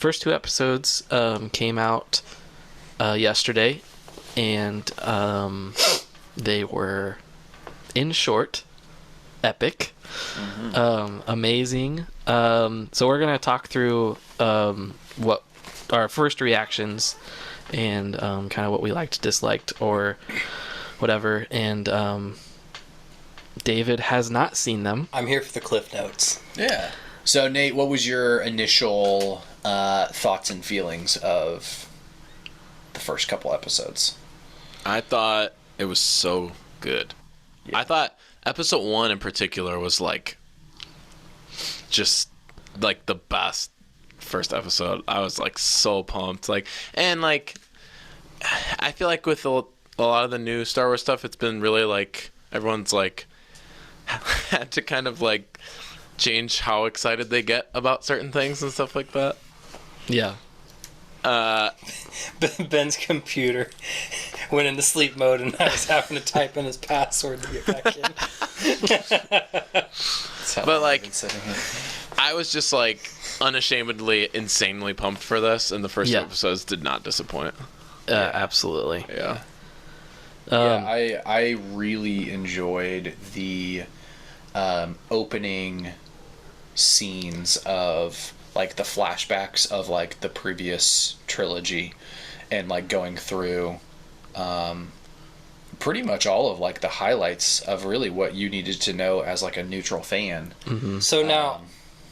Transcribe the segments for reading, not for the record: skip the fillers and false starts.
first two episodes came out yesterday, and they were, in short, epic, amazing. So we're gonna talk through what our first reactions and kind of what we liked, disliked, or whatever. And David has not seen them. I'm here for the Cliff Notes. Yeah. So, Nate, what was your initial thoughts and feelings of the first couple episodes? I thought it was so good. Yeah. I thought episode 1 in particular was like just like the best first episode. I was like so pumped. And I feel like with a lot of the new Star Wars stuff, it's been really like everyone's like had to kind of like change how excited they get about certain things and stuff like that. Yeah. Ben's computer went into sleep mode, and I was having to type in his password to get back in. But like, I was just like unashamedly, insanely pumped for this, and the first two episodes did not disappoint. Absolutely. Yeah. I really enjoyed the opening scenes of like the flashbacks of like the previous trilogy, and like going through pretty much all of like the highlights of really what you needed to know as like a neutral fan. Mm-hmm. So now,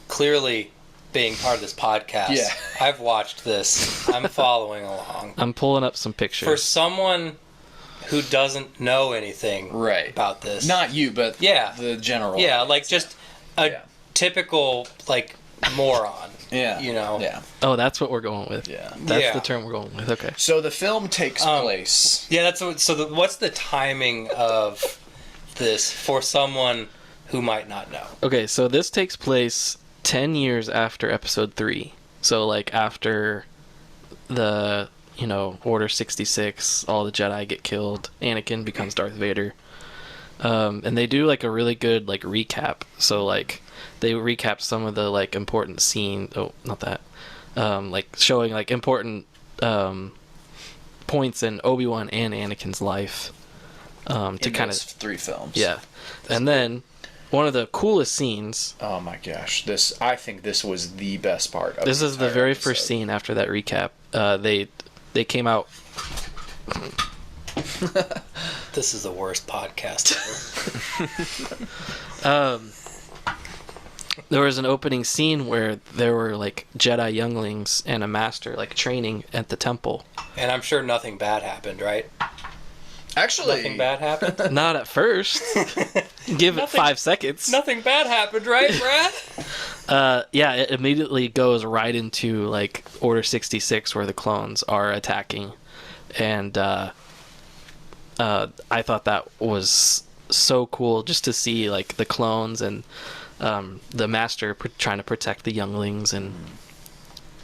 clearly being part of this podcast, I've watched this. I'm following along. I'm pulling up some pictures. For someone who doesn't know anything about this. Not you, but the general. Yeah, like just a typical like moron. Yeah. You know? Yeah. Oh, that's what we're going with. Yeah. That's the term we're going with. Okay. So the film takes place. Yeah, that's what, what's the timing of this for someone who might not know? Okay, so this takes place 10 years after episode 3. So like after the, Order 66, all the Jedi get killed, Anakin becomes Darth Vader. And they do like a really good like recap. So like they recap some of the like important scene. Oh, not that. Like showing like important points in Obi-Wan and Anakin's life. To kind of 3 films. Yeah, and then one of the coolest scenes. Oh my gosh! I think this was the best part. This is the very first scene after that recap. They came out. This is the worst podcast ever. There was an opening scene where there were like Jedi younglings and a master like training at the temple. And I'm sure nothing bad happened, right? Actually, nothing bad happened. Not at first. Give it 5 seconds. Nothing bad happened, right, Brad? Yeah, it immediately goes right into like Order 66 where the clones are attacking, and I thought that was so cool just to see like the clones and the master trying to protect the younglings, and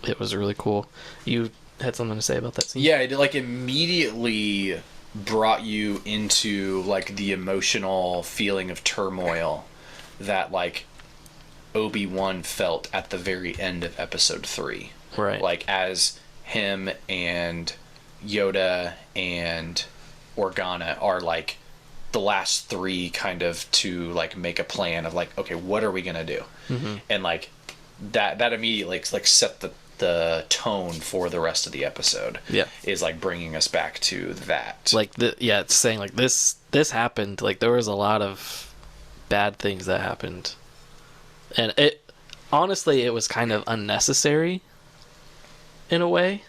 it was really cool. You had something to say about that scene? Yeah, it like immediately brought you into like the emotional feeling of turmoil that like Obi-Wan felt at the very end of episode 3. Right. Like as him and Yoda and Organa are like the last 3 kind of to like make a plan of like, okay, what are we gonna do? Mm-hmm. And like that immediately like set the tone for the rest of the episode. Yeah, is like bringing us back to that. Like it's saying like this happened. Like there was a lot of bad things that happened, and it honestly it was kind of unnecessary in a way.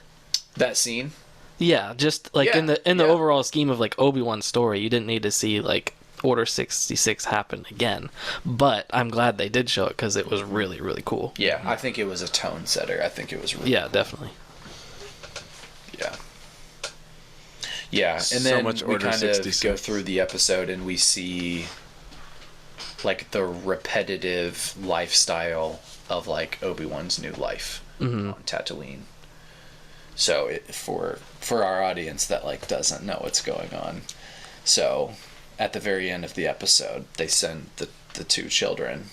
That scene. Yeah, just like in the overall scheme of like Obi-Wan's story, you didn't need to see like Order 66 happen again. But I'm glad they did show it because it was really, really cool. Yeah, I think it was a tone setter. I think it was really cool. Definitely. Yeah. Yeah, and then we kind of go through the episode and we see like the repetitive lifestyle of like Obi-Wan's new life on Tatooine. So for our audience that like doesn't know what's going on, so at the very end of the episode, they send the 2 children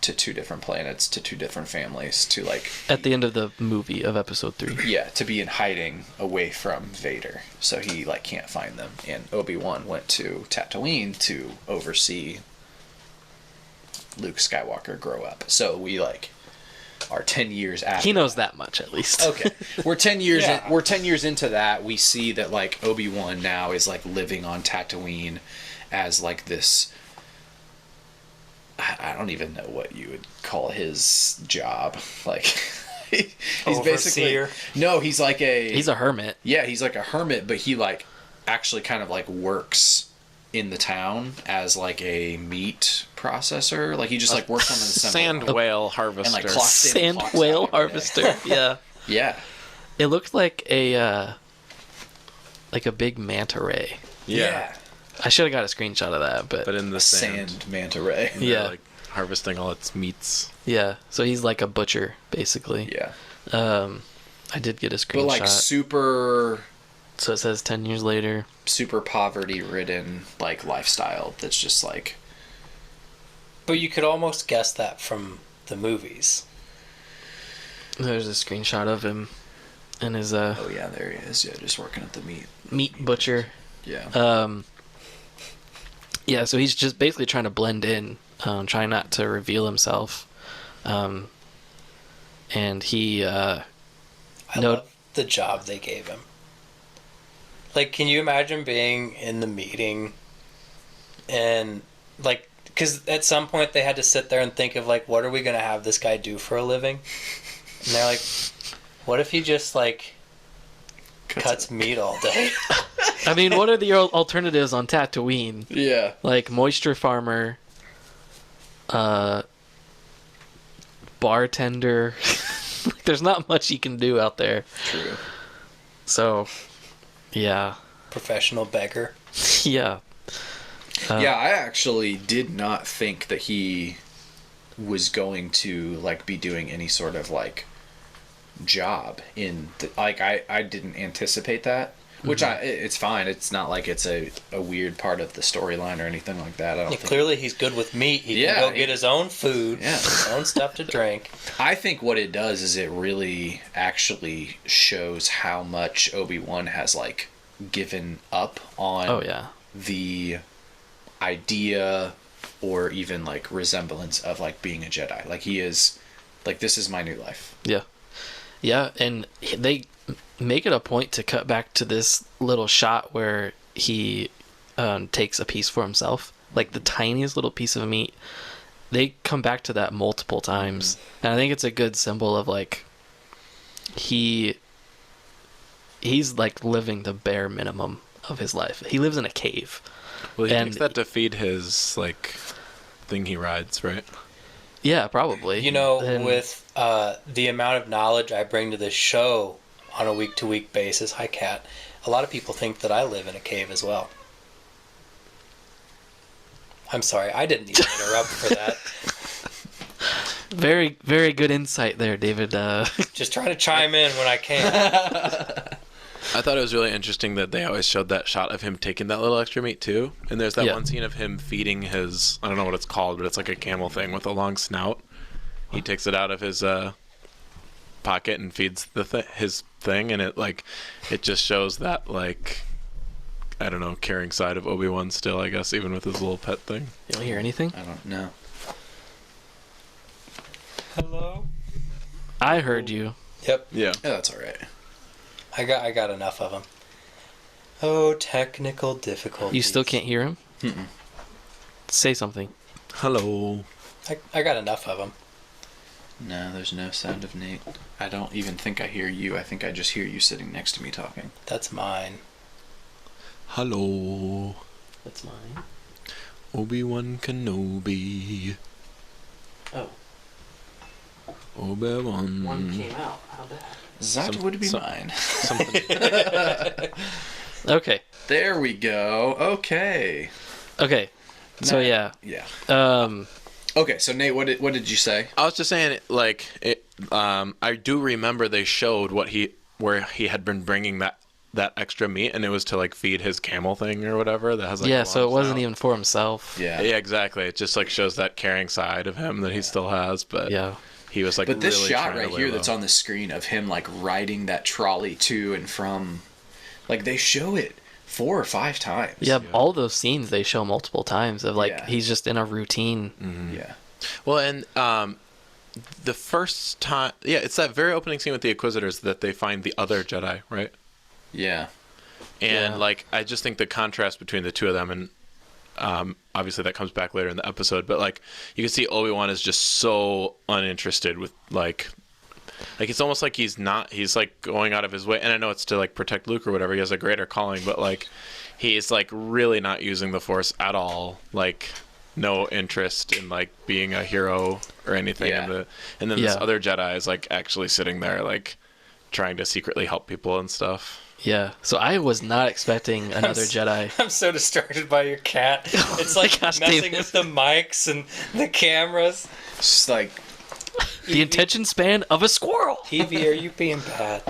to 2 different planets, to 2 different families, to like at the end of the movie of episode 3. Yeah, to be in hiding away from Vader, so he like can't find them. And Obi-Wan went to Tatooine to oversee Luke Skywalker grow up. So we like are 10 years after. He knows that much at least. Okay, we're 10 years. Yeah. We're 10 years into that. We see that like Obi-Wan now is like living on Tatooine as like this. I don't even know what you would call his job. Like he's Overseer? basically no. He's like He's a hermit. Yeah, he's like a hermit, but he like actually kind of like works in the town as like a meat processor. Like he just like works on the sand whale harvester. and like clocks in and Sand clocks whale out every day. harvester. Yeah. Yeah. It looked like a big manta ray. Yeah. I should have got a screenshot of that, but But in the sand. Sand manta ray. And they're, Yeah. like harvesting all its meats. yeah. So he's like a butcher, basically. Yeah. I did get a screenshot. But like super So it says 10 years later. super poverty ridden like lifestyle that's just like But you could almost guess that from the movies. There's a screenshot of him and his oh yeah, there he is. Yeah, just working at the meat butcher. Yeah. Yeah, so he's just basically trying to blend in, trying not to reveal himself. And he I love the job they gave him. Like, can you imagine being in the meeting and, like, because at some point they had to sit there and think of, like, what are we going to have this guy do for a living? And they're like, what if he just, like, cuts meat all day? I mean, what are the alternatives on Tatooine? Yeah. Like moisture farmer, bartender. There's not much you can do out there. True. So, yeah. Professional beggar. Yeah. Yeah, I actually did not think that he was going to like be doing any sort of like job in the, like I didn't anticipate that, which it's fine. It's not like it's a weird part of the storyline or anything like that. I don't think. Clearly he's good with meat. He can go get his own food, his own stuff to drink. I think what it does is it really actually shows how much Obi-Wan has like given up on the idea or even like resemblance of like being a Jedi. Like he is like, this is my new life. Yeah, and they make it a point to cut back to this little shot where he takes a piece for himself, like the tiniest little piece of meat. They come back to that multiple times, and I think it's a good symbol of like he's like living the bare minimum of his life. He lives in a cave. Well, he makes that to feed his like thing he rides, right? Yeah, probably. You know, with the amount of knowledge I bring to this show on a week-to-week basis, hi Kat, a lot of people think that I live in a cave as well. I'm sorry, I didn't even interrupt for that. Very, very good insight there, David. Just trying to chime in when I can. I thought it was really interesting that they always showed that shot of him taking that little extra meat too. And there's that one scene of him feeding his, I don't know what it's called, but it's like a camel thing with a long snout. He takes it out of his pocket and feeds his thing, and it just shows that like, I don't know, caring side of Obi-Wan still, I guess, even with his little pet thing. You don't hear anything? I don't know. Hello? I heard you. Yep. Yeah. Yeah, that's all right. I got enough of them. Oh, technical difficulties. You still can't hear him? Mm-mm. Say something. Hello. I got enough of them. No, there's no sound of Nate. I don't even think I hear you. I think I just hear you sitting next to me talking. That's mine. Hello. That's mine. Obi-Wan Kenobi. Oh. Obi-Wan. One came out. How'd that? That would be mine. Okay. There we go. Okay. Okay. So Yeah. Okay, so Nate, what did you say? I was just saying, like, I do remember they showed where he had been bringing that that extra meat, and it was to like feed his camel thing or whatever that has like yeah, so it wasn't even for himself. Yeah. Yeah, exactly. It just like shows that caring side of him that he still has, but Yeah. he was like But this really shot trying right to here lay that's low. on the screen of him like riding that trolley to and from, like they show it 4 or 5 times. Yeah, all those scenes they show multiple times of like Yeah. he's just in a routine. Yeah. Well, and the first time, yeah, it's that very opening scene with the Inquisitors that they find the other Jedi, right? Yeah. And Yeah. like I just think the contrast between the two of them, and obviously that comes back later in the episode, but like you can see Obi-Wan is just so uninterested with like it's almost like he's like going out of his way, and I know it's to like protect Luke or whatever, he has a greater calling, but like he's like really not using the Force at all, like no interest in like being a hero or anything. Yeah. And then this other Jedi is like actually sitting there like trying to secretly help people and stuff. Yeah, so I was not expecting another Jedi. I'm so distracted by your cat. It's like Gosh, messing David. with the mics and the cameras. It's just like, The attention span of a squirrel. Evie, are you being bad?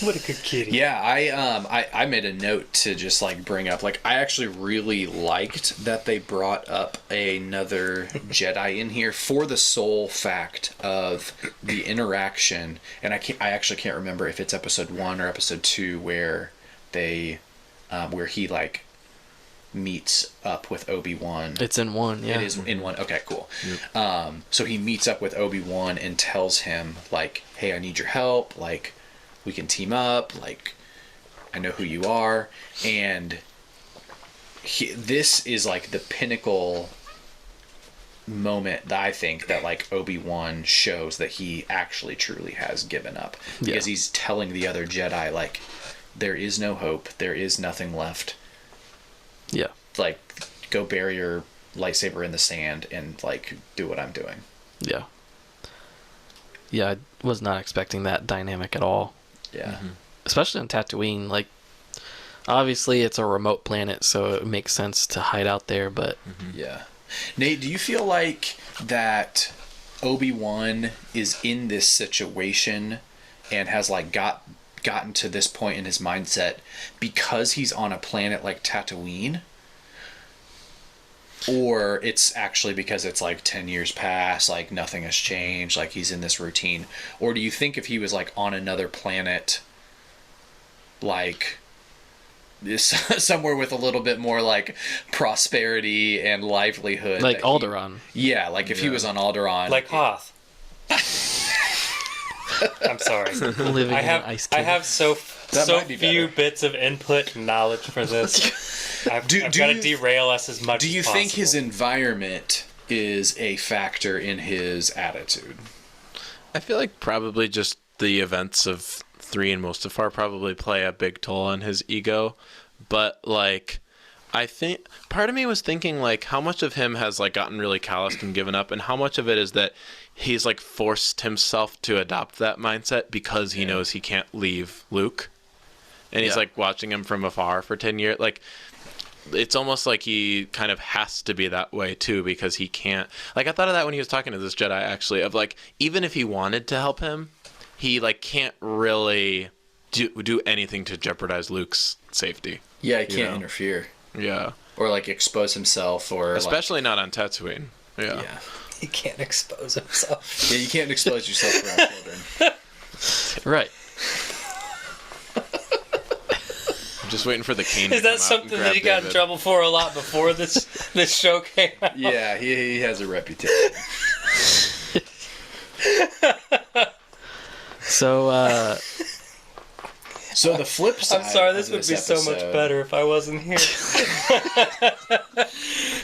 What a good kitty. yeah, I made a note to just like bring up, like I actually really liked that they brought up another Jedi in here for the sole fact of the interaction, and I actually can't remember if it's episode 1 or episode 2 where they where he like meets up with Obi-Wan. It's in one, yeah. It is in one. Okay, cool. So he meets up with Obi-Wan and tells him like, hey, I need your help, like we can team up, like I know who you are. And this is like the pinnacle moment that I think that like Obi-Wan shows that he actually truly has given up, because he's telling the other Jedi like there is no hope, there is nothing left, Yeah. like go bury your lightsaber in the sand and like do what I'm doing. Yeah. Yeah, I was not expecting that dynamic at all. Yeah. Especially on Tatooine, like obviously it's a remote planet, so it makes sense to hide out there, but Yeah. Nate, do you feel like that Obi-Wan is in this situation and has like gotten to this point in his mindset because he's on a planet like Tatooine? Or it's actually because it's like 10 years past, like nothing has changed, like he's in this routine? Or do you think if he was like on another planet, like this somewhere with a little bit more like prosperity and livelihood, like that Alderaan. like if he was on Alderaan, Like Hoth. I'm sorry. Living I in have an ice I cube. have so might be few better. bits of input and knowledge for this. I've Do got to you- derail us as much do you as think his possible. environment is a factor in his attitude? I feel like probably just the events of 3 and Mustafar probably play a big toll on his ego, but like I think part of me was thinking like how much of him has like gotten really calloused and given up, and how much of it is that he's like forced himself to adopt that mindset because he knows he can't leave Luke, and he's like watching him from afar for 10 years. Like it's almost like he kind of has to be that way too, because he can't, like I thought of that when he was talking to this Jedi actually, of like even if he wanted to help him, he like can't really do anything to jeopardize Luke's safety. Yeah, he can't interfere. Yeah. Or like expose himself, or Especially not on Tatooine. Yeah. like, yeah. He can't expose himself. Yeah, you can't expose yourself for our children. Right. I'm just waiting for the cane. Is that something that he got in trouble for a lot before this show came out? Yeah, he has a reputation. So So the flip side. I'm sorry, this of would be so much episode- better if I wasn't here.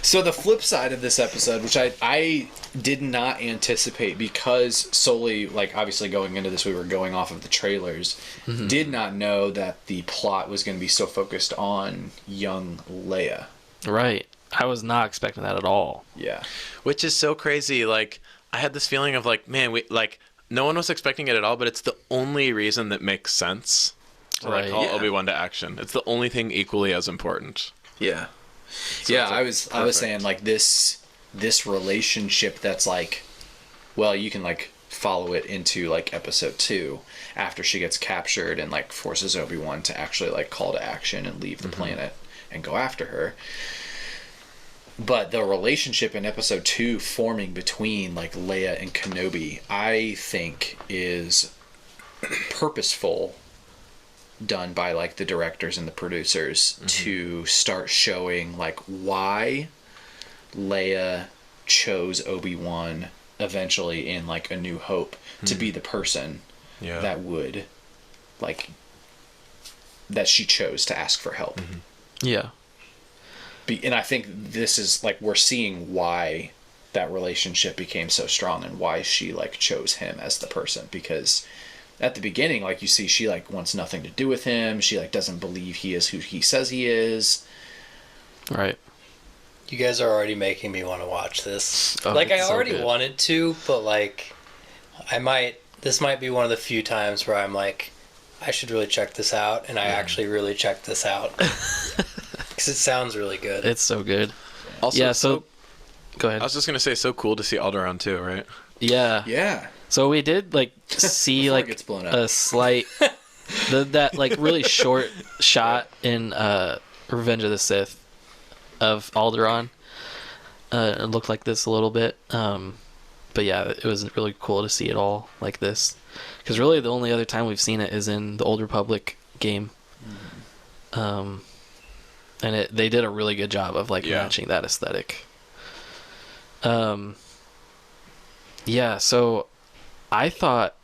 So the flip side of this episode, which I did not anticipate, because solely, like, obviously going into this we were going off of the trailers, did not know that the plot was going to be so focused on young Leia. right. I was not expecting that at all. Yeah. Which is so crazy. Like I had this feeling of like, man, we like no one was expecting it at all, but it's the only reason that makes sense to like Right. call Yeah. Obi-Wan to action. It's the only thing equally as important. Yeah. So Yeah, it's, I was perfect. saying like this relationship that's like, well, you can like follow it into like episode 2 after she gets captured and like forces Obi-Wan to actually like call to action and leave the planet and go after her. But the relationship in episode 2 forming between like Leia and Kenobi, I think is purposeful, done by like the directors and the producers to start showing like why Leia chose Obi-Wan eventually in like A New Hope to be the person that would like that she chose to ask for help. Yeah. And I think this is like we're seeing why that relationship became so strong and why she like chose him as the person, because at the beginning, like you see, she like wants nothing to do with him. She like doesn't believe he is who he says he is. Right. You guys are already making me want to watch this. Oh, like I already so wanted to, but like this might be one of the few times where I'm like, I should really check this out, and I actually really checked this out. Because it sounds really good. It's so good. Also, yeah, so go ahead. I was just going to say, so cool to see Alderaan too, right? Yeah. Yeah. So we did like see like a slight that like really short shot in Revenge of the Sith of Alderaan. It looked like this a little bit. But yeah, it was really cool to see it all like this. Because really the only other time we've seen it is in the Old Republic game. And they did a really good job of like matching that aesthetic. Yeah, so I thought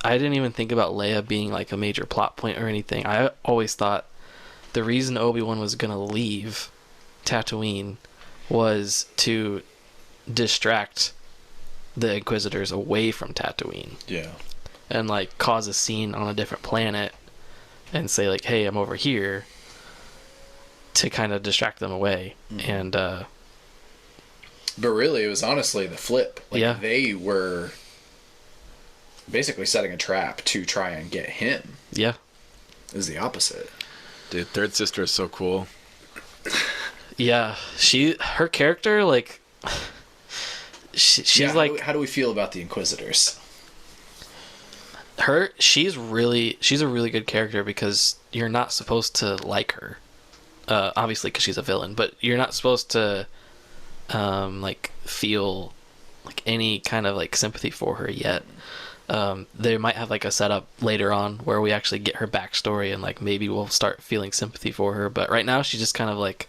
I didn't even think about Leia being like a major plot point or anything. I always thought the reason Obi-Wan was gonna leave Tatooine was to distract the Inquisitors away from Tatooine. Yeah. And like cause a scene on a different planet and say like, hey, I'm over here, to kind of distract them away. And but really it was honestly the flip. Like they were basically setting a trap to try and get him. Yeah. It was the opposite. Dude, Third Sister is so cool. Yeah, her character, like, she's like. How do we feel about the Inquisitors? She's a really good character because you're not supposed to like her, obviously because she's a villain, but you're not supposed to, like feel like any kind of like sympathy for her yet. They might have like a setup later on where we actually get her backstory and like maybe we'll start feeling sympathy for her. But right now she's just kind of like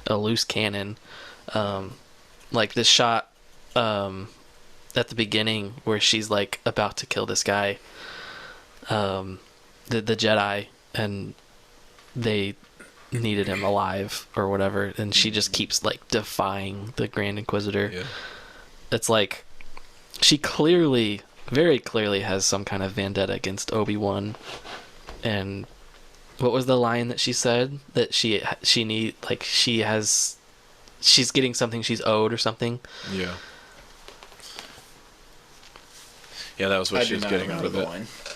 a loose cannon. Like this shot at the beginning where she's like about to kill this guy, the Jedi, and they needed him alive or whatever, and she just keeps like defying the Grand Inquisitor. Yeah. It's like she very clearly has some kind of vendetta against Obi-Wan. And what was the line that she said? That she's getting something she's owed or something? Yeah. Yeah, that was what she was getting out of it.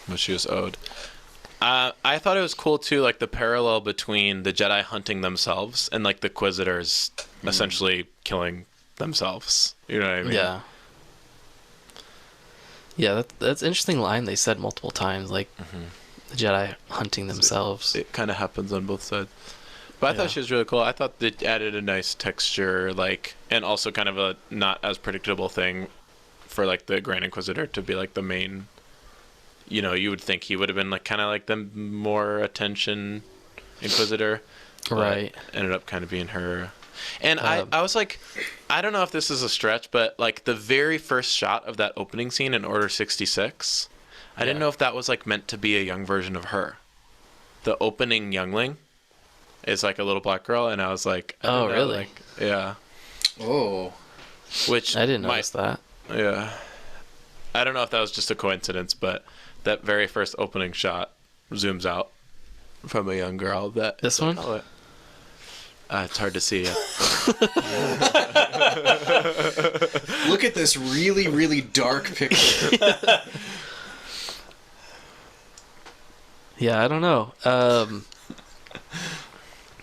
What she was owed. I thought it was cool too, like the parallel between the Jedi hunting themselves and like the Inquisitors essentially killing themselves. You know what I mean? Yeah. Yeah, that's an interesting line they said multiple times, like the Jedi hunting themselves. It kind of happens on both sides. But I thought she was really cool. I thought it added a nice texture, like, and also kind of a not as predictable thing for like the Grand Inquisitor to be like the main. You know, you would think he would have been like kind of like the more attention Inquisitor, right? Ended up kind of being her. And I was like, I don't know if this is a stretch, but like the very first shot of that opening scene in Order 66, I didn't know if that was like meant to be a young version of her. The opening youngling is like a little black girl, and I was like, oh, really? Like, yeah. Oh. Which I didn't notice that. Yeah. I don't know if that was just a coincidence, but that very first opening shot zooms out from a young girl. This one? It's hard to see. Look at this really, really dark picture. Yeah, I don't know.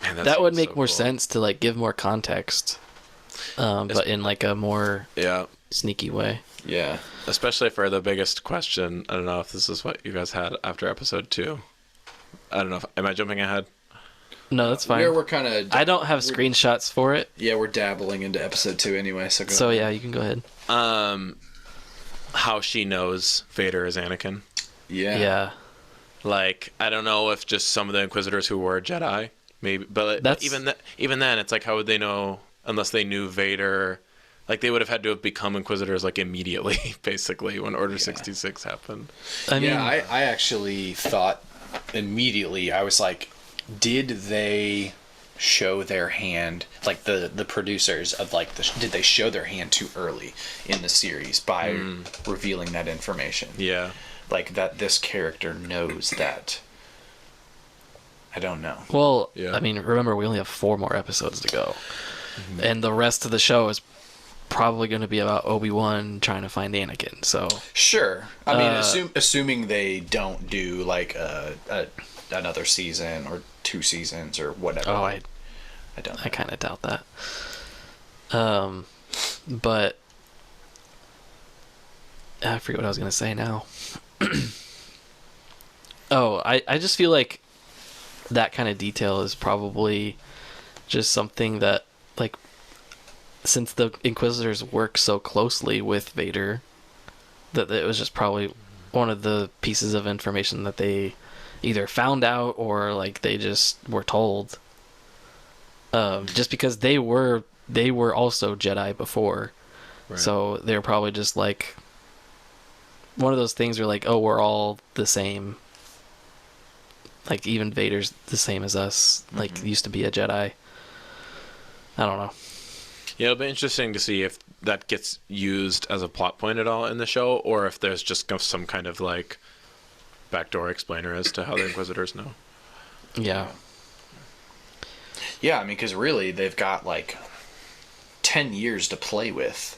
Man, that would make more sense to like give more context, but in like a more sneaky way. Yeah. Especially for the biggest question. I don't know if this is what you guys had after episode 2. I don't know. Am I jumping ahead? No, that's fine. We're kind of... I don't have screenshots for it. Yeah, we're dabbling into episode 2 anyway, so go So, ahead. yeah, you can go ahead. How she knows Vader is Anakin. Yeah. Like, I don't know if just some of the Inquisitors who were Jedi, maybe, but even then, it's like, how would they know unless they knew Vader? Like, they would have had to have become Inquisitors, like, immediately, basically, when Order 66 happened. I actually thought immediately, I was like, did they show their hand, like, the producers of, like, did they show their hand too early in the series by revealing that information? Yeah. Like, that this character knows that. I don't know. Well, yeah. I mean, remember, we only have 4 more episodes to go. Mm-hmm. And the rest of the show is probably going to be about Obi-Wan trying to find Anakin, so... Sure. I mean, assuming they don't do, like, another season or 2 seasons or whatever. Oh, I don't know. I kind of doubt that. But... I forget what I was going to say now. I just feel like that kind of detail is probably just something that, like, since the Inquisitors work so closely with Vader, that it was just probably one of the pieces of information that they either found out or, like, they just were told. Just because they were also Jedi before. Right. So they were probably just, like, one of those things where, like, oh, we're all the same. Like, even Vader's the same as us. Like, used to be a Jedi. I don't know. Yeah, it'll be interesting to see if that gets used as a plot point at all in the show, or if there's just some kind of, like, backdoor explainer as to how the Inquisitors know. Yeah. Yeah, I mean, because really, they've got, like, 10 years to play with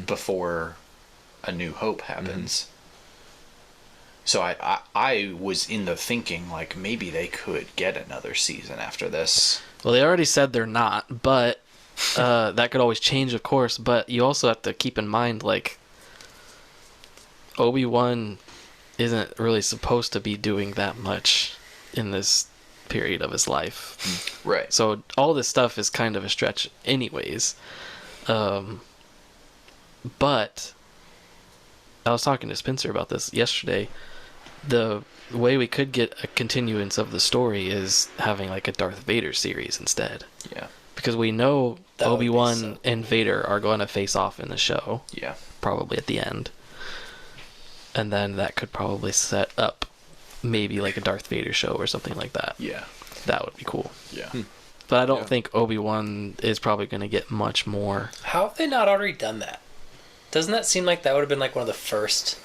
before A New Hope happens. So I was in the thinking, like, maybe they could get another season after this. Well, they already said they're not, but that could always change, of course. But you also have to keep in mind, like, Obi-Wan isn't really supposed to be doing that much in this period of his life. Right. So all this stuff is kind of a stretch anyways. But I was talking to Spencer about this yesterday. The way we could get a continuance of the story is having, like, a Darth Vader series instead. Yeah. Because we know Obi-Wan and Vader are going to face off in the show. Yeah. Probably at the end. And then that could probably set up maybe, like, a Darth Vader show or something like that. Yeah. That would be cool. Yeah. But I don't think Obi-Wan is probably going to get much more. How have they not already done that? Doesn't that seem like that would have been, like, one of the first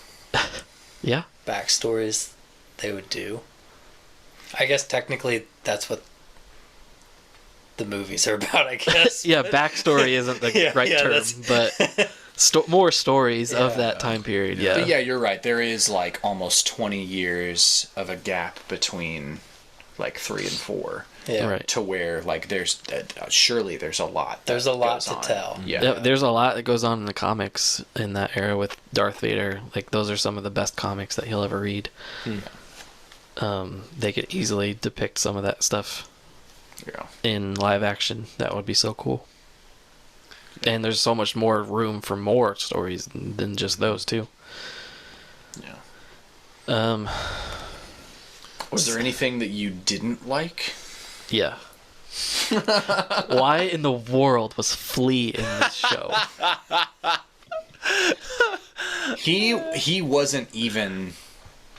yeah backstories they would do? I guess technically that's what the movies are about, I guess. Yeah, backstory isn't the right term, but more stories of that time period. Yeah. But yeah, you're right. There is, like, almost 20 years of a gap between, like, 3 and 4. Yeah. Right. To where, like, there's surely there's a lot. There's a lot to tell. Yeah. There's a lot that goes on in the comics in that era with Darth Vader. Like, those are some of the best comics that he'll ever read. They could easily depict some of that stuff in live action. That would be so cool. And there's so much more room for more stories than just those two. Yeah. Was there anything that you didn't like? Yeah. Why in the world was Flea in this show? He wasn't even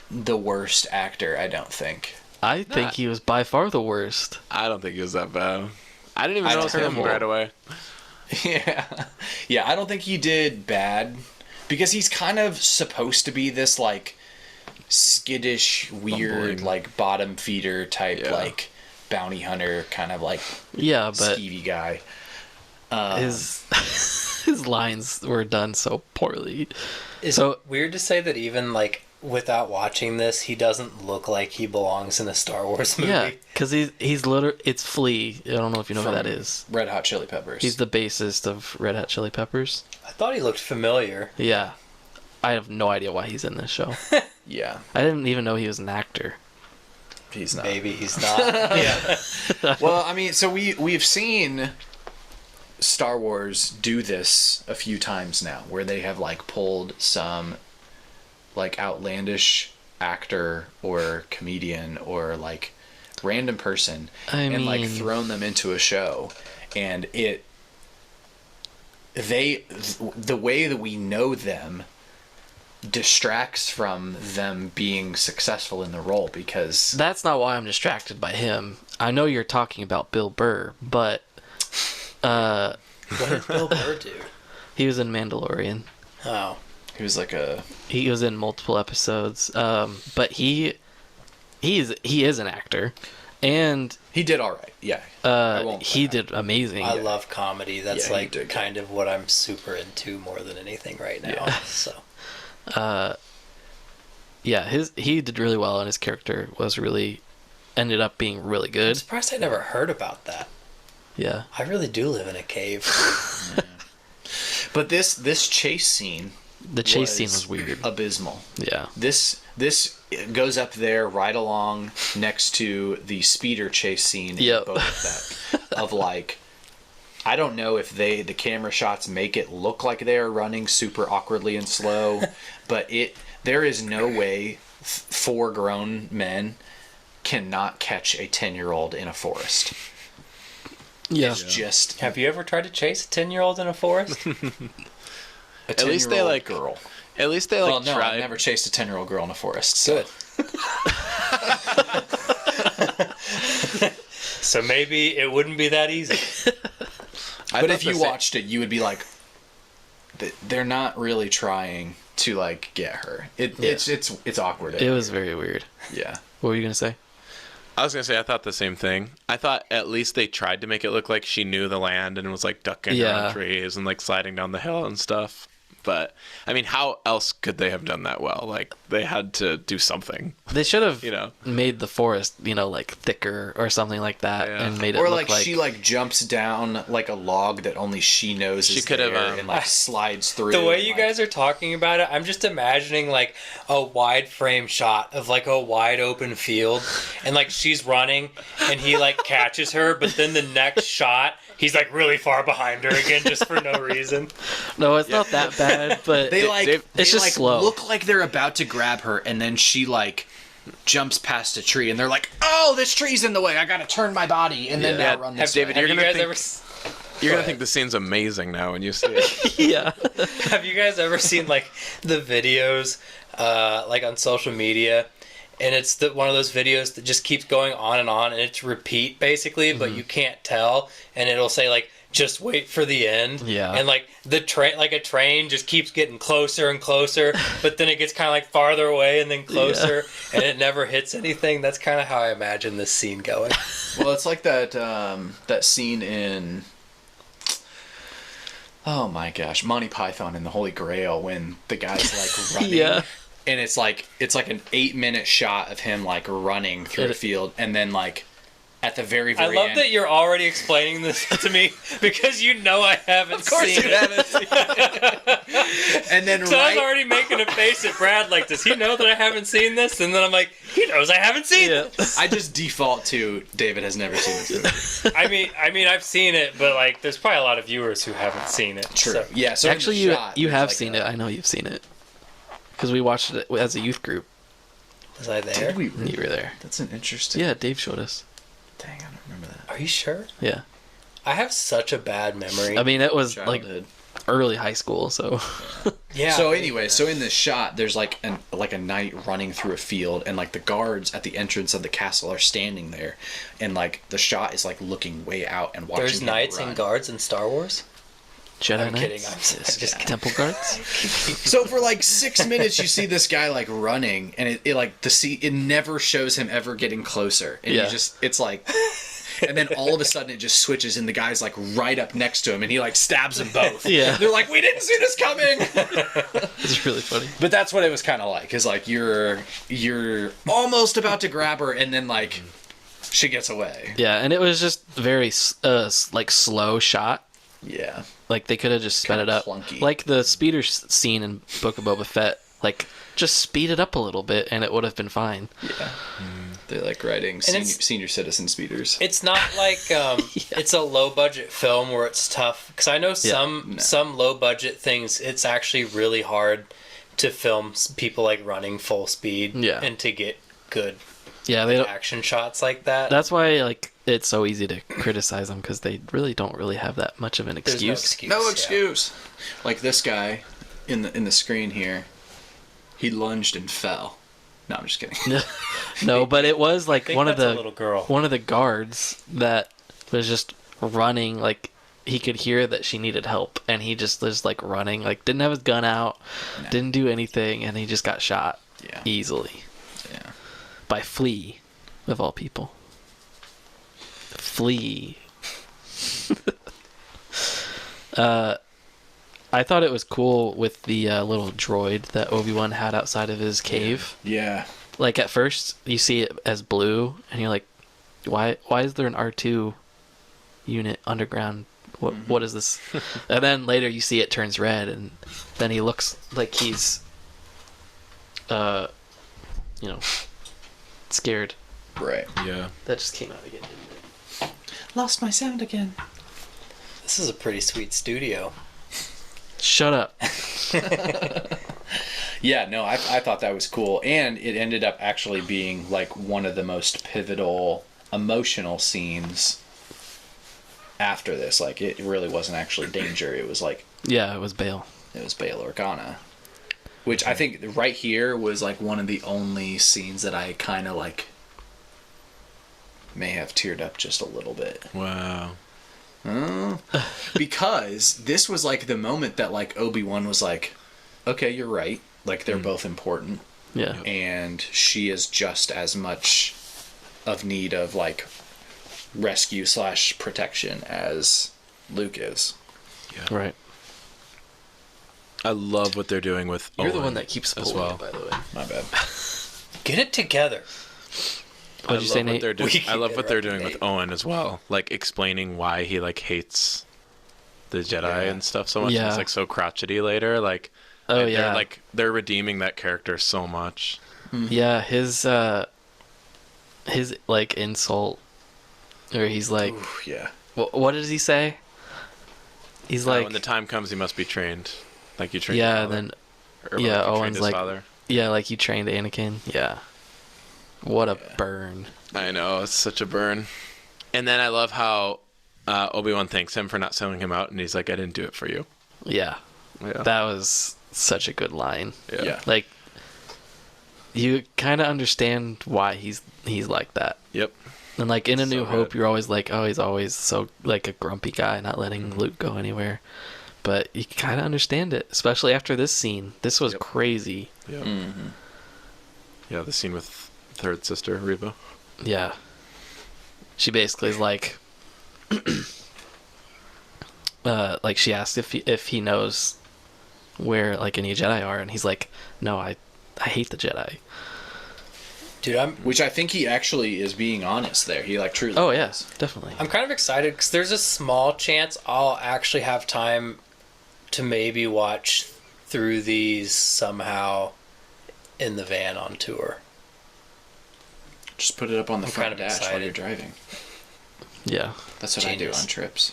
the worst actor, I don't think. I think he was by far the worst. I don't think he was that bad. I didn't even notice him right away. Yeah. Yeah, I don't think he did bad. Because he's kind of supposed to be this, like, skittish, weird, like, bottom feeder type, like, bounty hunter kind of, like, but skeevy guy. His lines were done so poorly. Is it weird to say that even, like, without watching this, he doesn't look like he belongs in a Star Wars movie. Yeah, because he's literally... It's Flea. I don't know if you know who that is. Red Hot Chili Peppers. He's the bassist of Red Hot Chili Peppers. I thought he looked familiar. Yeah. I have no idea why he's in this show. Yeah. I didn't even know he was an actor. He's not. Maybe he's not. Yeah. Well, I mean, so we've seen Star Wars do this a few times now, where they have like pulled some like outlandish actor or comedian or like random person and like thrown them into a show, and the way that we know them distracts from them being successful in the role, because that's not why I'm distracted by him. I know you're talking about Bill Burr, but what did Bill Burr do? He was in Mandalorian. Oh, he was like he was in multiple episodes, but he is an actor, and he did all right. Yeah, he did amazing. I love comedy. That's kind of what I'm super into more than anything right now. Yeah. So. He did really well, and his character ended up being really good. I'm surprised I never heard about that. Yeah, I really do live in a cave. Yeah. But this chase scene, the chase scene was weird, abysmal. Yeah, this goes up there right along next to the speeder chase scene in Boba Fett, of like, I don't know if the camera shots make it look like they are running super awkwardly and slow, but there is no way 4 grown men cannot catch a 10-year-old in a forest. Yeah. It's just... Have you ever tried to chase a 10-year-old in a forest? At least they like girl. At least they like well, no, tried. I've never chased a 10-year-old girl in a forest. So. Good. So maybe it wouldn't be that easy. But if you watched it, you would be like, they're not really trying to like get her. It's awkward. It was very weird. Yeah. What were you gonna say? I was gonna say I thought the same thing. I thought at least they tried to make it look like she knew the land and was like ducking around trees and like sliding down the hill and stuff. But I mean, how else could they have done that well? Like they had to do something. They should have, made the forest, like thicker or something like that, and made it or look like she like jumps down like a log that only she knows she is could there have and like slides through. The way you guys are talking about it, I'm just imagining like a wide frame shot of like a wide open field, and like she's running, and he like catches her, but then the next shot, he's like really far behind her again, just for no reason. No, it's not that bad, but it's just slow. Look like they're about to grab her, and then she like jumps past a tree, and they're like, "Oh, this tree's in the way. I gotta turn my body," and then now run this. David, way. you're gonna think the scene's amazing now when you see it. Yeah. Have you guys ever seen like the videos, like on social media? And it's one of those videos that just keeps going on, and it's repeat basically, but you can't tell, and it'll say like, just wait for the end. Yeah. And like the train, like a train just keeps getting closer and closer, but then it gets kind of like farther away and then closer, and it never hits anything. That's kind of how I imagine this scene going. Well, it's like that scene in, oh my gosh, Monty Python and the Holy Grail, when the guy's like running. Yeah. And it's like an 8-minute shot of him like running through a field, and then like at the very I love end, that you're already explaining this to me because you know I haven't seen it. haven't seen it. And then So I was already making a face at Brad like, does he know that I haven't seen this? And then I'm like, he knows I haven't seen it. I just default to David has never seen this movie. I mean, I've seen it, but like, there's probably a lot of viewers who haven't seen it. True. So. Yeah. So actually, you have seen it. I know you've seen it because we watched it as a youth group. Was I there? Did we really? You were there. That's an interesting. Yeah, Dave showed us. Dang, I don't remember that. Are you sure? Yeah. I have such a bad memory. I mean, it was Childhood. like early high school, so. Yeah. So anyway, so in this shot, there's like a knight running through a field, and like the guards at the entrance of the castle are standing there, and like the shot is like looking way out and watching. There's him knights run. and guards in Star Wars. Jedi I'm Knights? kidding. I'm just Temple guards? So for like 6 minutes, you see this guy like running, and it like it never shows him ever getting closer, and Yeah. it's like, And then all of a sudden it just switches and the guy's like right up next to him and he like stabs them both. Yeah. They're like, we didn't see this coming. It's really funny. But that's what it was kind of like, is like you're almost about to grab her and then like she gets away. Yeah, and it was just very like slow shot. Yeah. Like they could have just sped it up. Clunky. Like the speeder scene in Book of Boba Fett. Like just speed it up a little bit and it would have been fine. Yeah. They're like riding senior citizen speeders. It's not like it's a low budget film where it's tough, because I know some low budget things it's actually really hard to film people like running full speed and to get good action shots like that. That's why like it's so easy to criticize them, because they really don't have that much of an excuse. There's no excuse. Like this guy in the screen here, he lunged and fell. No, I'm just kidding. No, but it was like one of the guards that was just running. Like he could hear that she needed help, and he just was like running, like didn't have his gun out, didn't do anything, and he just got shot easily. Yeah. By Flea, of all people. Flea. I thought it was cool with the little droid that Obi-Wan had outside of his cave. Yeah. Like at first you see it as blue and you're like, why is there an R2 unit underground? What is this? And then later you see it turns red, and then he looks like he's scared. Right. Yeah. That just came out again, didn't it? Lost my sound again. This is a pretty sweet studio. Shut up. Yeah, no, I thought that was cool, and it ended up actually being like one of the most pivotal emotional scenes after this. Like it really wasn't actually danger, it was like Yeah, it was Bail. It was Bail Organa, which I think right here was like one of the only scenes that I kind of like may have teared up just a little bit. Wow. Because this was like the moment that like Obi-Wan was like, okay, you're right, like they're both important, and she is just as much of need of like rescue / protection as Luke is. Yeah. Right. I love what they're doing with You're Owen the one that keeps as pulling well. it, by the way. My bad. Get it together. What'd you say, Nate? I love what they're doing with Owen as well, like explaining why he like hates the Jedi and stuff so much. Yeah. He's like so crotchety later, like they're redeeming that character so much. Yeah, his like insult, or he's like, Ooh, yeah. What does he say? He's like, when the time comes, he must be trained, like you trained. Yeah, his father. then Or like you trained Owen's his like, father. yeah, like you trained Anakin. Yeah. What a burn. I know, it's such a burn. And then I love how Obi-Wan thanks him for not selling him out, and he's like, I didn't do it for you. Yeah. That was such a good line. Yeah. Like, you kind of understand why he's like that. Yep. And like in A New Hope, good. you're always like, oh, he's always so like a grumpy guy, not letting Luke go anywhere. But you kind of understand it, especially after this scene. This was crazy. Yep. Mm-hmm. Yeah, the scene with third sister Reba. Yeah. She basically is like, like she asked if he knows where like any Jedi are, and he's like, no, I hate the Jedi. Dude, which I think he actually is being honest there. He like truly. Oh yes, definitely. I'm kind of excited because there's a small chance I'll actually have time to maybe watch through these somehow in the van on tour. Just put it up on the front dash excited. while you're driving. Yeah. That's what I do on trips.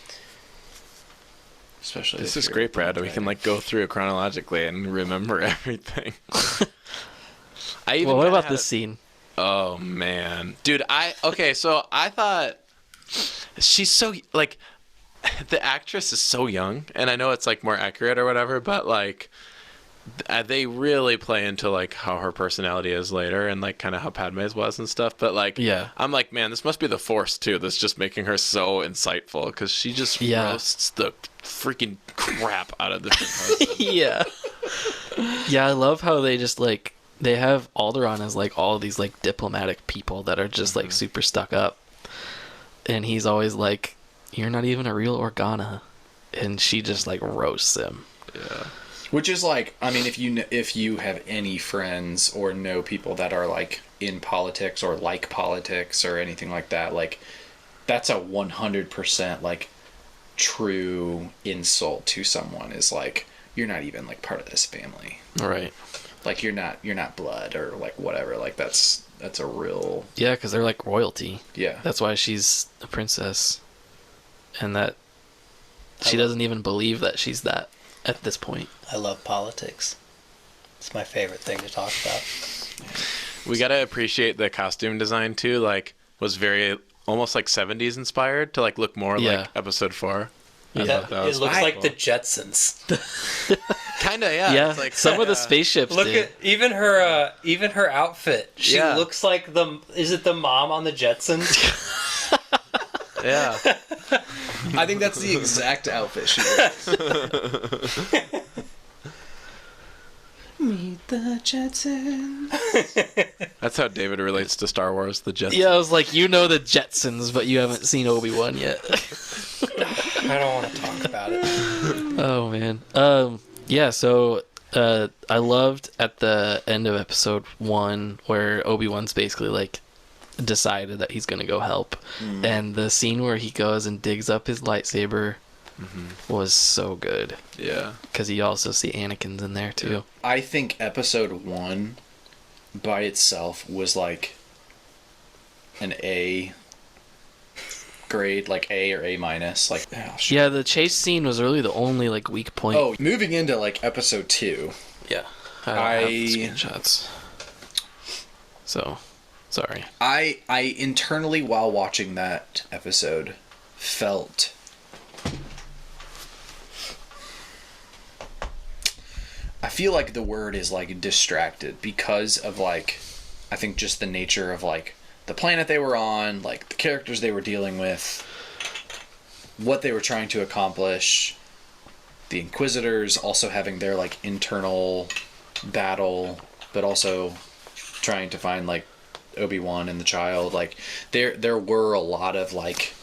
Especially this is great, Brad. We can like go through it chronologically and remember everything. What about this scene? Oh man, dude! So I thought she's so like the actress is so young, and I know it's like more accurate or whatever, but like they really play into like how her personality is later and like kind of how Padme's was and stuff. But like, I'm like, man, this must be the Force too. That's just making her so insightful because she just roasts the freaking crap out of this. Yeah, I love how they just like they have Alderaan as like all these like diplomatic people that are just like super stuck up. and he's always like, "You're not even a real Organa," and she just like roasts him. Yeah. Which is like, I mean, if you have any friends or know people that are like in politics or like politics or anything like that, like that's a 100% like true insult to someone, is like, you're not even like part of this family. Right. Like you're not blood or like whatever. Like that's a real... Yeah, because they're like royalty. Yeah. That's why she's a princess, and that she doesn't even believe that she's that at this point. I love politics. It's my favorite thing to talk about. We gotta appreciate the costume design too. Like, was very almost like 70s inspired to like look more like Episode 4. Yeah, it looks like the Jetsons. Kinda, yeah. Yeah, It's like, some of the spaceships. Look at even her outfit. She Yeah. looks like is it the mom on the Jetsons? Yeah. I think that's the exact outfit she wears. Meet the Jetsons. That's how David relates to Star Wars, the Jetsons. Yeah, I was like, you know the Jetsons, but you haven't seen Obi-Wan yet. I don't want to talk about it. Oh man. Yeah. So I loved at the end of episode 1 where Obi-Wan's basically like decided that he's gonna go help, and the scene where he goes and digs up his lightsaber was so good. Yeah. Because you also see Anakin's in there too. I think episode 1 by itself was like an A grade, like A or A minus. Like, oh, shit. Yeah, the chase scene was really the only like weak point. Oh, moving into like episode 2. Yeah. I don't have the screenshots. So, sorry. I internally, while watching that episode, felt... I feel like the word is like distracted because of like, I think just the nature of like the planet they were on, like the characters they were dealing with, what they were trying to accomplish, the Inquisitors also having their like internal battle, but also trying to find like Obi-Wan and the child. Like there were a lot of like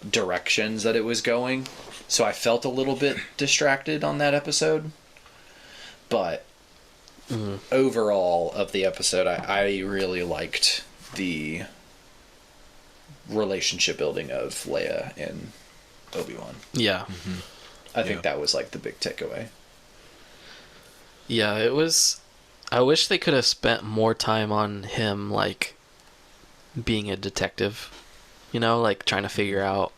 directions that it was going, so I felt a little bit distracted on that episode. But overall of the episode, I really liked the relationship building of Leia and Obi-Wan. Yeah. I think that was like the big takeaway. Yeah, it was... I wish they could have spent more time on him, like, being a detective. You know, like, trying to figure out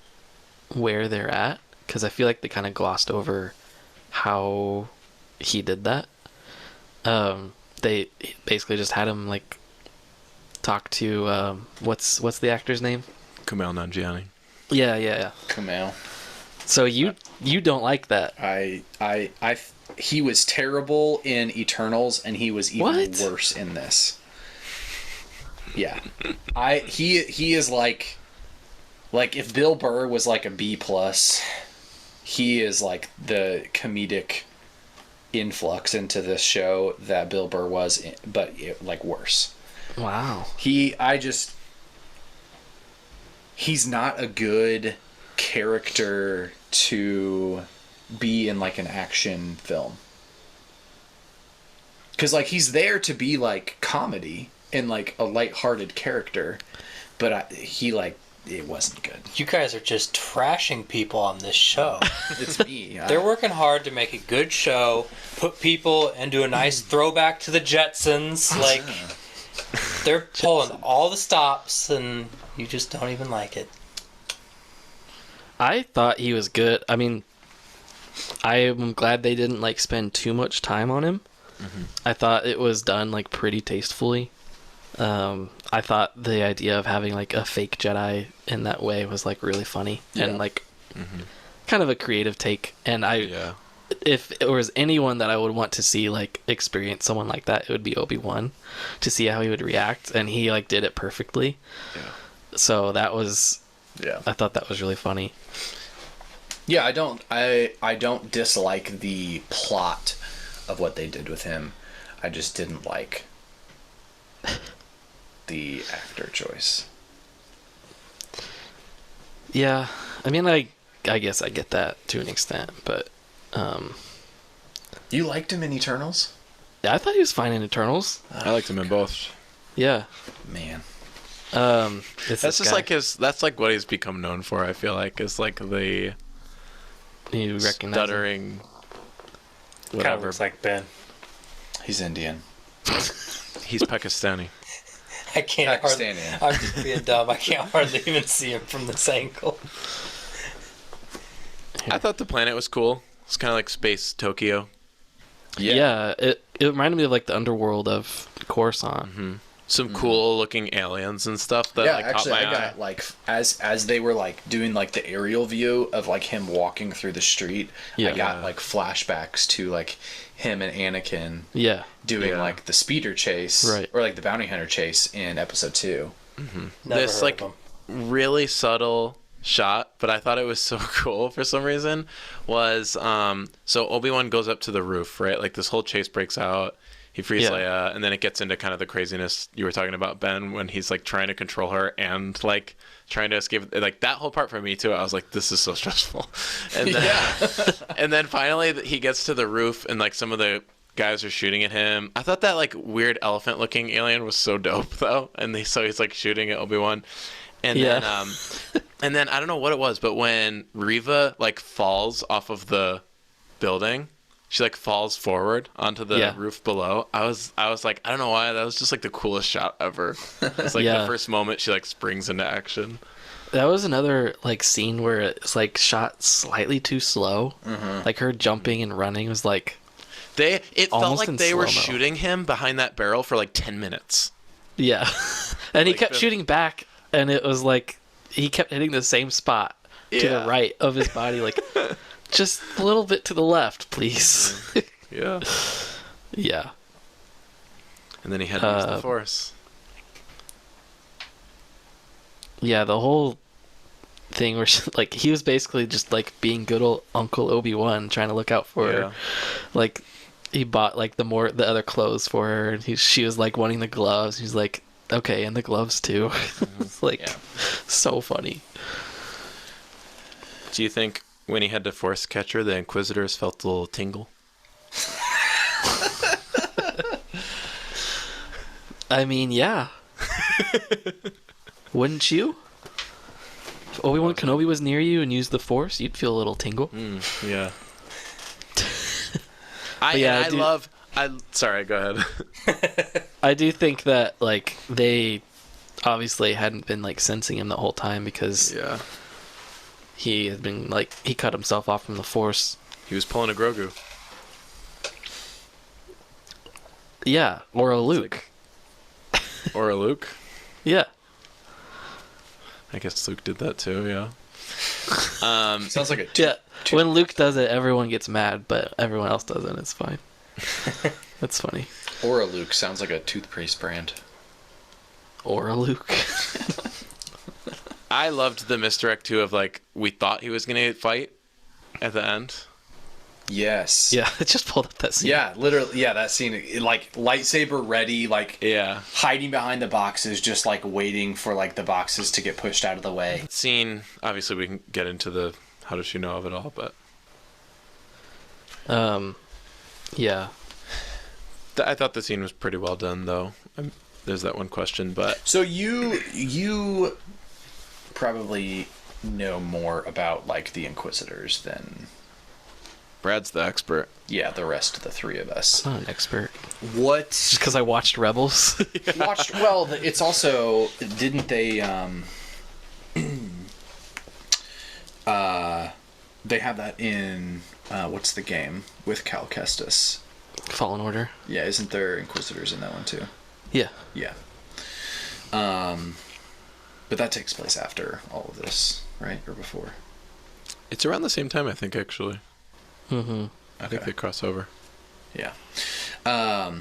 where they're at. Because I feel like they kind of glossed over how he did that. They basically just had him, like, talk to, what's the actor's name? Kumail Nanjiani. Yeah. Kumail. So you don't like that? He was terrible in Eternals, and he was even worse in this. Yeah, he is like if Bill Burr was like a B+, he is like the comedic influx into this show that Bill Burr was in, but like worse. Wow. He's not a good character to be in like an action film, because like he's there to be like comedy and like a lighthearted character, but it wasn't good. You guys are just trashing people on this show. It's me. They're working hard to make a good show, put people into a nice throwback to the Jetsons. Like, they're pulling all the stops, and you just don't even like it. I thought he was good. I mean, I am glad they didn't like spend too much time on him. I thought it was done like pretty tastefully. I thought the idea of having like a fake Jedi in that way was like really funny and like kind of a creative take. And if it was anyone that I would want to see like experience someone like that, it would be Obi-Wan, to see how he would react, and he like did it perfectly. So that was I thought that was really funny. Yeah, I don't dislike the plot of what they did with him. I just didn't like the actor choice. Yeah, I mean, I guess I get that to an extent, but you liked him in Eternals? yeah, I thought he was fine in Eternals. I liked him in both. Yeah. Man. It's That's just like that's like what he's become known for, I feel like, is like the you recognize stuttering Kind of looks like Ben. He's Indian. He's Pakistani. I can't hardly, Pakistani. I'm just being dumb. I can't hardly even see him from this angle. I thought the planet was cool. It's kind of like space Tokyo. Yeah, it reminded me of like the underworld of Coruscant. Mm-hmm. Some cool looking aliens and stuff that like actually, caught my I eye. got like as they were like doing like the aerial view of like him walking through the street. Yeah. I got like flashbacks to like him and Anakin. Yeah. Doing like the speeder chase, right, or like the bounty hunter chase in episode 2. Never This heard like of really subtle shot, but I thought it was so cool for some reason. Was so Obi-Wan goes up to the roof, right? Like this whole chase breaks out. He frees Leia, and then it gets into kind of the craziness you were talking about, Ben, when he's like trying to control her and like trying to escape. Like that whole part for me too. I was like, this is so stressful. And then, and then finally he gets to the roof, and like some of the guys are shooting at him. I thought that like weird elephant-looking alien was so dope though, and so he's like shooting at Obi-Wan, and then and then I don't know what it was, but when Reva like falls off of the building. She like falls forward onto the roof below. I was like, I don't know why, that was just like the coolest shot ever. It's like the first moment she like springs into action. That was another like scene where it's like shot slightly too slow. Like her jumping and running was like it felt like they were slow-mo. shooting him behind that barrel for like 10 minutes. Yeah. And he Like kept shooting back, and it was like he kept hitting the same spot to the right of his body, like just a little bit to the left, please. Yeah. Yeah. And then he had to use the Force. Yeah, the whole thing where like he was basically just like being good old Uncle Obi-Wan, trying to look out for her. Like he bought like the other clothes for her, and she was like wanting the gloves. He's like, okay, and the gloves too. It's like so funny. Do you think when he had to Force catch her, the Inquisitors felt a little tingle? I mean, yeah. Wouldn't you? If Obi-Wan Kenobi was near you and used the Force, you'd feel a little tingle. Yeah. Sorry, go ahead. I do think that like they obviously hadn't been like sensing him the whole time, because he had been like he cut himself off from the Force. He was pulling a Grogu. Yeah, or a Luke. Or a Luke. Yeah. I guess Luke did that too, yeah. Sounds like a When Luke does it, everyone gets mad, but everyone else doesn't. It's fine. That's funny. Or a Luke sounds like a toothpaste brand. Or a Luke. I loved the misdirect too of like we thought he was gonna fight at the end. Yes. Yeah, it just pulled up that scene. Yeah, literally. Yeah, that scene. Like lightsaber ready, like hiding behind the boxes, just like waiting for like the boxes to get pushed out of the way. Scene. Obviously, we can get into the how does she know of it all, but yeah. I thought the scene was pretty well done, though. There's that one question, but so you probably know more about like the Inquisitors than Brad's the expert. Yeah, the rest of the three of us. I'm not an expert. What? Just because I watched Rebels. Well, it's also didn't they they have that in what's the game with Cal Kestis? Fallen Order. Yeah, isn't there Inquisitors in that one too? Yeah. Yeah. But that takes place after all of this, right? Or before? It's around the same time, I think, actually. Mm-hmm. I think they cross over. Yeah. I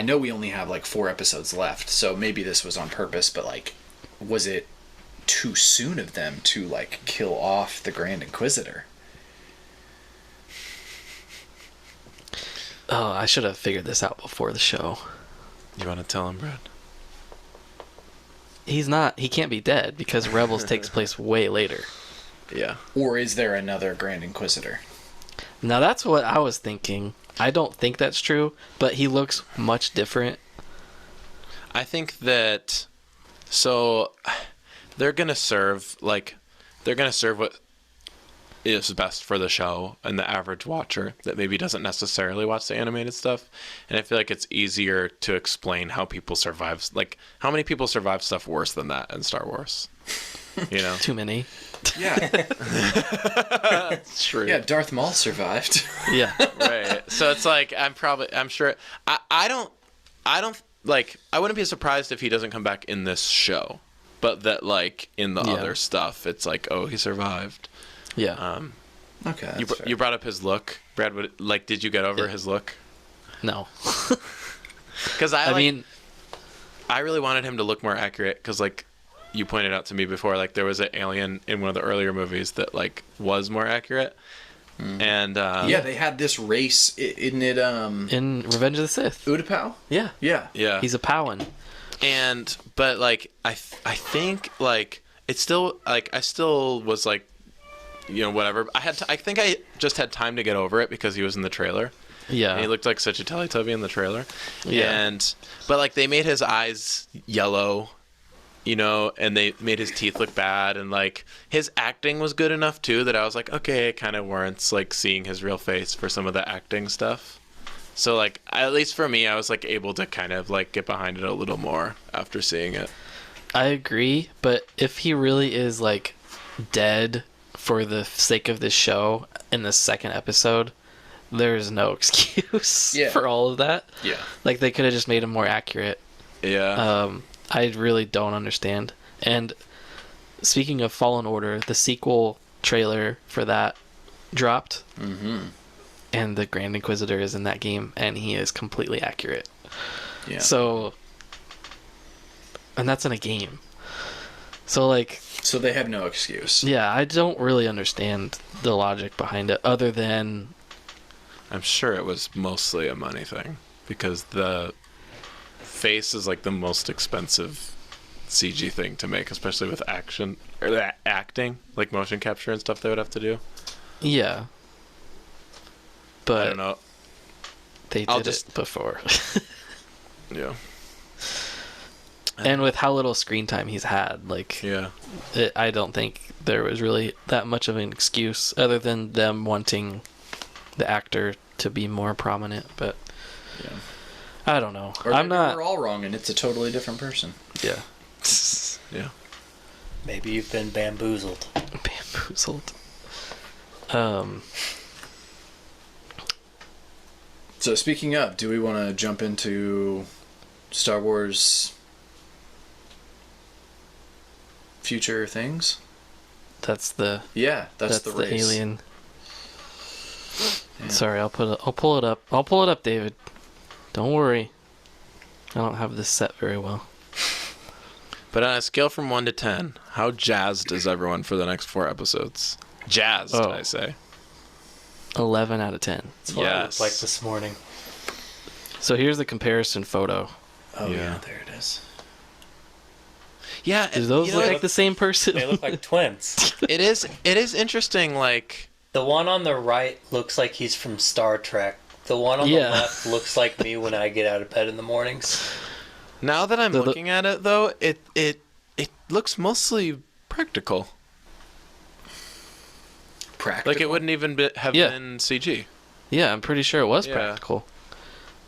know we only have like 4 episodes left, so maybe this was on purpose, but like, was it too soon of them to like kill off the Grand Inquisitor? Oh, I should have figured this out before the show. You want to tell him, Brad? he's not. He can't be dead because Rebels takes place way later. Yeah. Or is there another Grand Inquisitor? Now that's what I was thinking. I don't think that's true, but he looks much different. I think that they're gonna serve what is best for the show and the average watcher that maybe doesn't necessarily watch the animated stuff. And I feel like it's easier to explain how people survive, like how many people survive stuff worse than that in Star Wars. You know, Too many. Yeah. it's true. Yeah, Darth Maul survived. Yeah. Right. So it's like I'm sure I don't like I wouldn't be surprised if he doesn't come back in this show, but that like in the other stuff it's like, oh, he survived. Yeah. Okay. You brought up his look, Brad. Did you get over his look? No. Because I mean, I really wanted him to look more accurate because like you pointed out to me before, like there was an alien in one of the earlier movies that like was more accurate. And yeah, they had this race, isn't it? In Revenge of the Sith. Utapau? Yeah. Yeah. He's a Powan. But like I think like it's still like I still was like, you know, whatever. I think I just had time to get over it because he was in the trailer. Yeah. And he looked like such a Teletubby in the trailer. Yeah. But like they made his eyes yellow, you know, and they made his teeth look bad, and like his acting was good enough too that I was like, okay, it kind of warrants like seeing his real face for some of the acting stuff. So like at least for me, I was like able to kind of like get behind it a little more after seeing it. I agree, but if he really is like dead for the sake of this show in the second episode, there's no excuse for all of that. Yeah. Like they could have just made him more accurate. Yeah. I really don't understand. And speaking of Fallen Order, the sequel trailer for that dropped. Mm-hmm. And the Grand Inquisitor is in that game, and he is completely accurate. Yeah. So, and that's in a game. So like. So they have no excuse. Yeah, I don't really understand the logic behind it, other than. I'm sure it was mostly a money thing because the face is like the most expensive CG thing to make, especially with action or acting, like motion capture and stuff they would have to do. Yeah. But I don't know. They did it before. Yeah. And with how little screen time he's had, like, I don't think there was really that much of an excuse other than them wanting the actor to be more prominent. But I don't know. Or we're all wrong, and it's a totally different person. Yeah. Yeah. Maybe you've been bamboozled. Bamboozled. So speaking of, do we want to jump into Star Wars future things? That's the that's the race. Alien. Yeah. Sorry, I'll pull it up. I'll pull it up, David. Don't worry. I don't have this set very well. But on a scale from 1 to 10, how jazzed is everyone for the next 4 episodes? Jazzed, I say. 11 out of 10. That's what it looked like this morning. So here's the comparison photo. Oh yeah, there it is. Yeah, do those look like the same person? They look like twins. It is interesting. Like the one on the right looks like he's from Star Trek. The one on the left looks like me when I get out of bed in the mornings. Now that I'm looking at it, though, it looks mostly practical. Practical? Like it wouldn't even have been CG. Yeah, I'm pretty sure it was practical.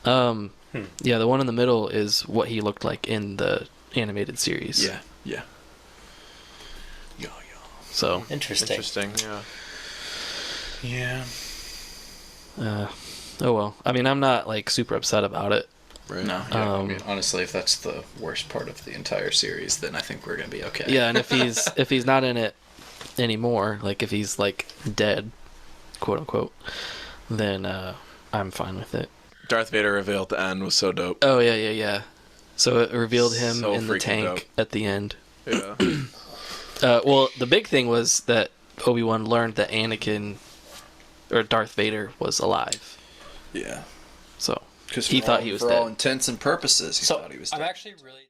Yeah, the one in the middle is what he looked like in the animated series. Yeah. So interesting. Yeah. Oh well. I mean, I'm not like super upset about it. Right. No. Yeah, I mean, honestly, if that's the worst part of the entire series, then I think we're gonna be okay. Yeah, and if he's not in it anymore, like if he's like dead, quote unquote, then I'm fine with it. Darth Vader reveal at the end was so dope. Oh yeah. So it revealed him in the tank at the end. Yeah. Well, the big thing was that Obi-Wan learned that Anakin or Darth Vader was alive. Yeah. So he thought he was dead. For all intents and purposes, he thought he was dead. I'm actually really